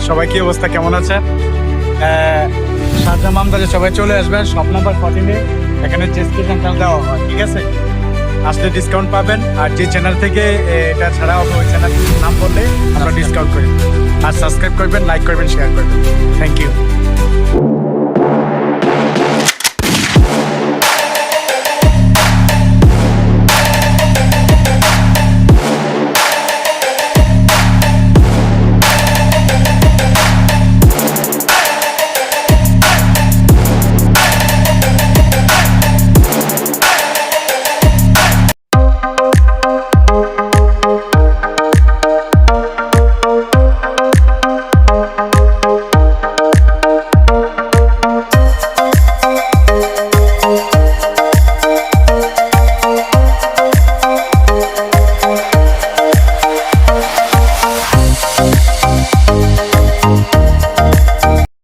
সবাই কি অবস্থা, কেমন আছে? শারজা মামদারে সবাই চলে আসবেন, শপ নাম্বার 14-এ। এখানে ডেসক্রিপশন দেওয়া হয়, ঠিক আছে? আসলে ডিসকাউন্ট পাবেন। আর যে চ্যানেল থেকে এটা ছাড়া হবে ওই চ্যানেল নাম বললে আমরা ডিসকাউন্ট করি। আর সাবস্ক্রাইব করবেন, লাইক করবেন, শেয়ার করবেন। Thank you.